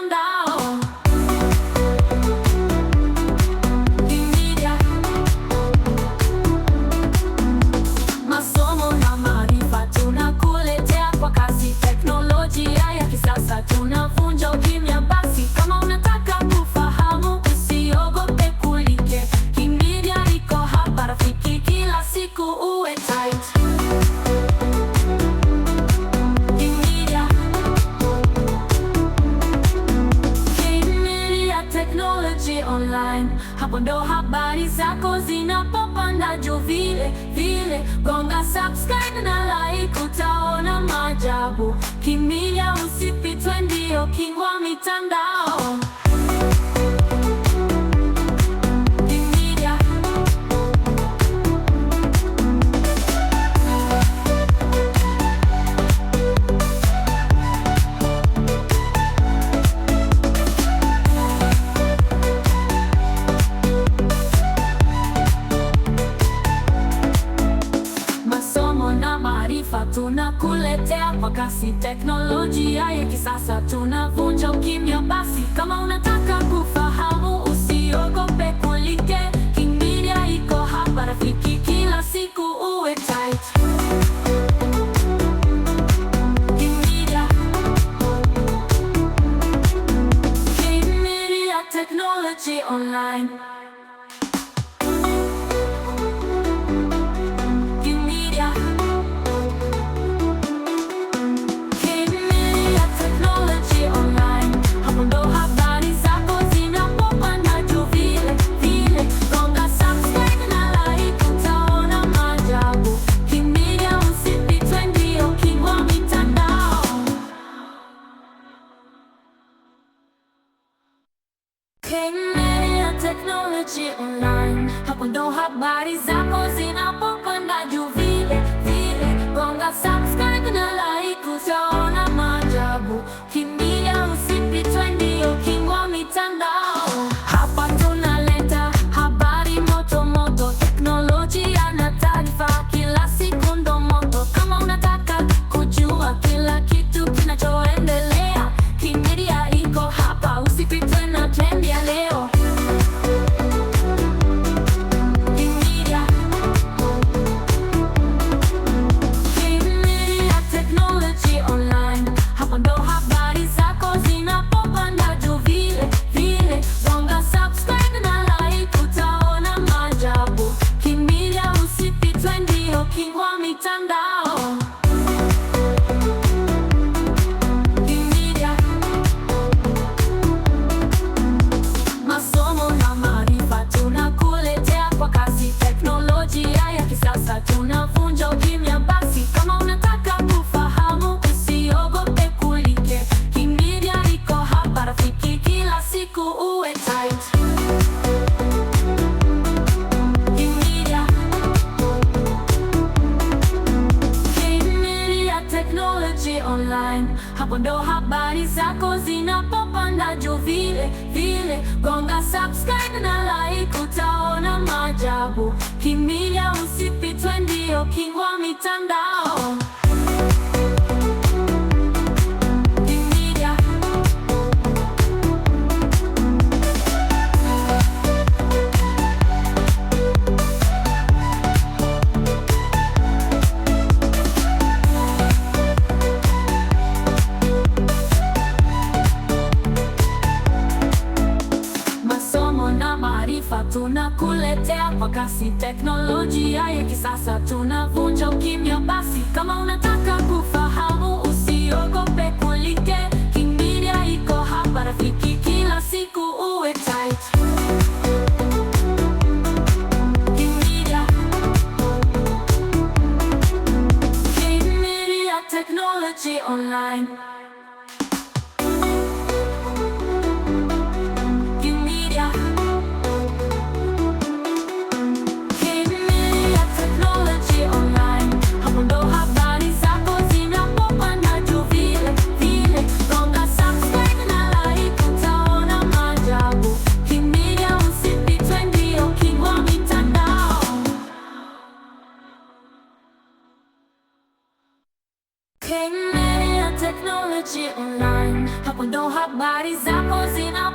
mitandao. Masomo na maarifa tunakuletea kwa kasi, teknolojia ya kisasa tunavunja ukimya. Basi kama unataka kufahamu, usiogope kulike. Kimedia iko hapa rafiki, kila siku uwe tight. Kimedia technology online, hapo ndo habari zako zinapopanda juu vile vile. Gonga subscribe na like, utaona maajabu. Kimedia usipitwe, ndio king wa mitandao. Masomo na maarifa tunakuletea kwa kasi, teknolojia ya kisasa tunavunja ukimya. Basi kama unataka kufahamu, usiogope kulike. Kimedia iko hapa rafiki, kila siku uwe tight. Kimedia technology online. Kwenye technology online, hapo ndo habari zako zinapopanda juu vile vile. Gonga subscribe na like, utaona maajabu. Kimedia usipitwe, ndio king wa mitandao. Hapa tunaleta habari moto moto, teknolojia na taarifa, kila siku ndo moto. Kama unataka kujua kila kitu kinachoendelea, Kimedia iko hapa, usipitwe na trend ya leo. Kimedia technology online, hapo ndo habari zako zinapopanda juu vile vile. Gonga subscribe na like, utaona maajabu. Kimedia usipitwe, ndio king wa mitandao. Masomo na maarifa tunakuletea kwa kasi, teknolojia ya kisasa tunavunja ukimya. Basi kama unataka kufahamu, usiogope kulike. Kimedia iko hapa rafiki, kila siku uwe tight. Kimedia technology online, hapo ndo habari zako zinapopanda juu vile vile. Gonga subscribe na like, utaona maajabu. Kimedia usipitwe, ndio king wa mitandao. Masomo na maarifa tunakuletea kwa kasi, teknolojia ya kisasa tunavunja ukimya. Basi kama unataka kufahamu, usiogope kulike. Kimedia iko hapa rafiki, kila siku uwe tight. Kimedia technology online. Kimedia technology online, hapo ndo habari zako zinapopanda juu vile vile. zako zina